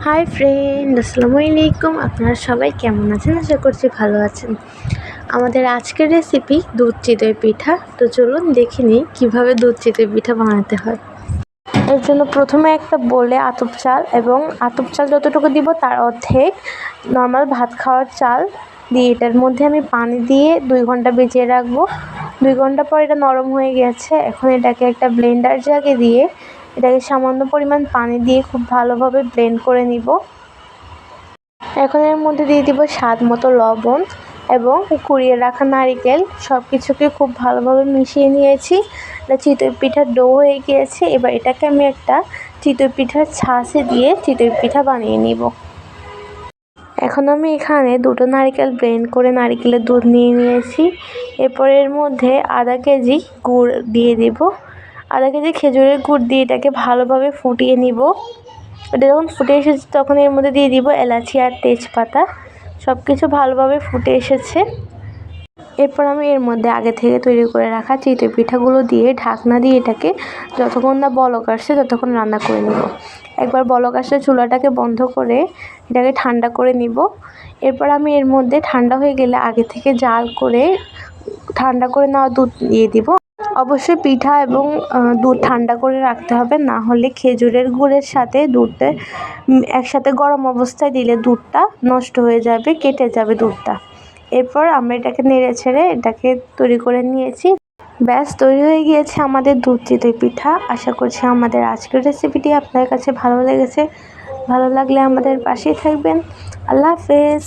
Hi friend, আসসালামু আলাইকুম। আপনারা সবাই কেমন আছেন? আশা করছি ভালো আছেন। আমাদের আজকের রেসিপি দুধ চিতই পিঠা। তো চলুন দেখে নিই কীভাবে দুধ চিতই পিঠা বানাতে হয়। এর জন্য প্রথমে একটা বোলে আতপ চাল এবং আতপ চাল যতটুকু দিব তার অর্ধেক নর্মাল ভাত খাওয়ার চাল দিয়ে এটার মধ্যে আমি পানি দিয়ে 2 ঘন্টা ভিজিয়ে রাখবো। 2 ঘন্টা পর এটা নরম হয়ে গেছে। এখন এটাকে একটা ব্লেন্ডার জাগে দিয়ে এটাকে সামান্য পরিমাণ পানি দিয়ে খুব ভালোভাবে ব্লেন্ড করে নিব। এখন এর মধ্যে দিয়ে দিব স্বাদ মতো লবণ এবং কুড়িয়ে রাখা নারকেল। সব কিছুকে খুব ভালোভাবে মিশিয়ে নিয়েছি। এটা চিতই পিঠার ডো হয়ে গিয়েছে। এবার এটাকে আমি একটা চিতই পিঠার ছাঁচে দিয়ে চিতই পিঠা বানিয়ে নিব। এখন আমি এখানে 2টো নারকেল ব্লেন্ড করে নারকেলের দুধ নিয়ে নিয়েছি। এরপর এর মধ্যে আধা কেজি গুড় দিয়ে দিব। আধা কেজি খেজুরের গুড় দিয়ে এটাকে ভালোভাবে ফুটিয়ে নিব। এটা যখন ফুটে এসেছে তখন এর মধ্যে দিয়ে দিব এলাচি আর তেজপাতা। সব কিছু ভালোভাবে ফুটে এসেছে। এরপর আমি এর মধ্যে আগে থেকে তৈরি করে রাখা চিতই পিঠাগুলো দিয়ে ঢাকনা দিয়ে এটাকে যতক্ষণ না বলক আসছে ততক্ষণ রান্না করে নিব। একবার বলক আসলে চুলাটাকে বন্ধ করে এটাকে ঠান্ডা করে নিব। এরপর আমি এর মধ্যে ঠান্ডা হয়ে গেলে আগে থেকে জাল করে ঠান্ডা করে নেওয়া দুধ দিয়ে দিব। অবশ্যই পিঠা এবং দুধ ঠান্ডা করে রাখতে হবে, না হলে খেজুরের গুড়ের সাথে দুধটা একসাথে গরম অবস্থায় দিলে দুধটা নষ্ট হয়ে যাবে, কেটে যাবে দুধটা। এরপর আমরা এটাকে নেড়ে ছেড়ে এটাকে তৈরি করে নিয়েছি। ব্যাস তৈরি হয়ে গিয়েছে আমাদের দুধ চিতই পিঠা। আশা করছি আমাদের আজকের রেসিপিটি আপনার কাছে ভালো লেগেছে। ভালো লাগলে আমাদের পাশেই থাকবেন। আল্লাহ হাফেজ।